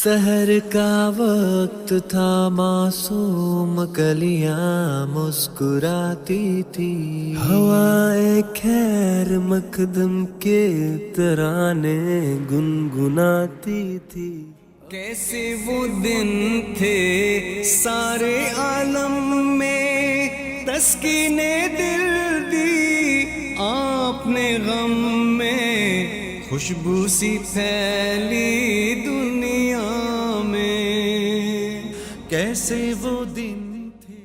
سحر کا وقت تھا، معصوم کلیاں مسکراتی تھی، ہوائے خیر مقدم کے ترانے گنگناتی تھی۔ کیسے وہ دن تھے سارے عالم میں، تسکین دل دی آپ نے غم میں، خوشبو سی پھیلی دنیا میں۔ کیسے وہ دن تھے۔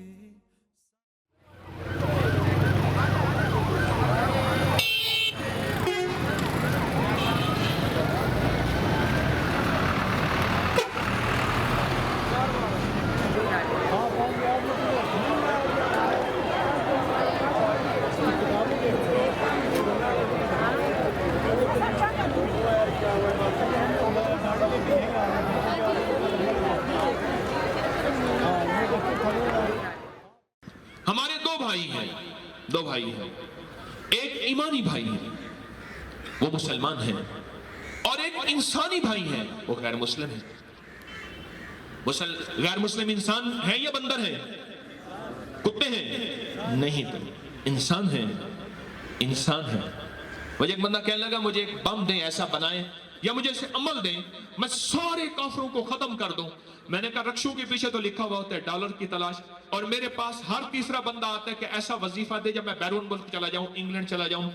ہمارے دو بھائی ہیں، ایک ایمانی بھائی ہے وہ مسلمان ہیں، اور ایک انسانی بھائی ہے وہ غیر مسلم ہے۔ غیر مسلم انسان ہے یا بندر ہے؟ کتے ہیں؟ نہیں، تو انسان ہیں، انسان ہیں۔ مجھے ایک بندہ کہنے لگا مجھے ایک بم دیں، ایسا بنائیں یا مجھے اسے عمل دیں، میں سارے کافروں کو ختم کر دوں۔ میں نے کہا رکشوں کے پیچھے تو لکھا ہوا ہوتا ہے ڈالر کی تلاش، اور میرے پاس ہر تیسرا بندہ آتا ہے کہ ایسا وظیفہ دے جب میں بیرون ملک چلا جاؤں، انگلینڈ چلا جاؤں،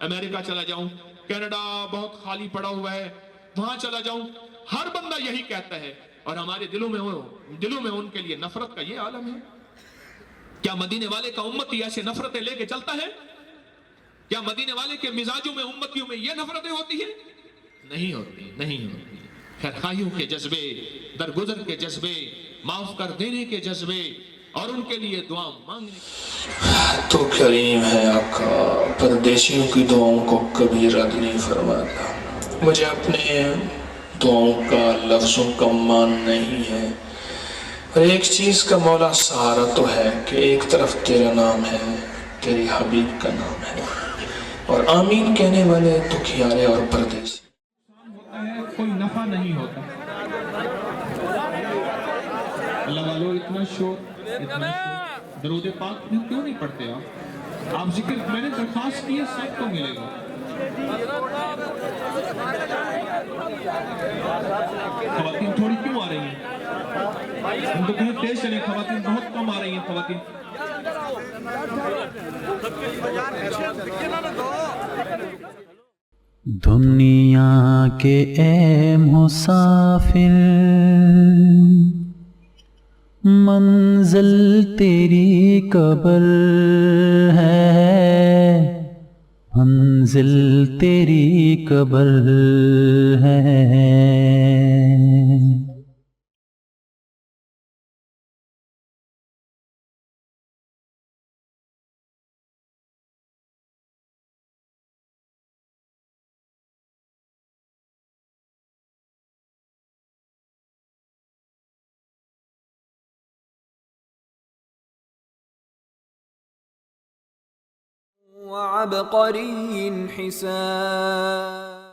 امریکہ چلا جاؤں، کینیڈا بہت خالی پڑا ہوا ہے وہاں چلا جاؤں۔ ہر بندہ یہی کہتا ہے، اور ہمارے دلوں میں ان کے لیے نفرت کا یہ عالم ہے۔ کیا مدینے والے کا امتی ایسے نفرتیں لے کے چلتا ہے؟ کیا مدینے والے کے مزاجوں میں، امتیوں میں یہ نفرتیں ہوتی ہیں؟ نہیں ہوتی۔ خیرخواہیوں کے جذبے، درگزر کے جذبے، معاف کر دینے کے جذبے، اور ان کے لیے دعا مانگنے۔ تو کریم ہے آقا، پردیسیوں کی دعاؤں کو کبھی رد نہیں فرماتا۔ مجھے اپنے دعاؤں کا، لفظوں کا مان نہیں ہے، اور ایک چیز کا مولا سہارا تو ہے کہ ایک طرف تیرا نام ہے، تیری حبیب کا نام ہے، اور آمین کہنے والے دکھیارے اور پردیسی۔ کوئی نفع نہیں ہوتا۔ اللہ والو اتنا شور، درود پاک کیوں نہیں پڑھتے آپ ذکر، میں نے درخواست کی ہے، سب کو ملے گا۔ خواتین تھوڑی کیوں آ رہی ہیں؟ ہم تو کہیں تیز چلیں، خواتین بہت کم آ رہی ہیں۔ خواتین دنیا کے اے مسافر، منزل تیری قبر ہے، منزل تیری قبر ہے۔ وعبقري حسان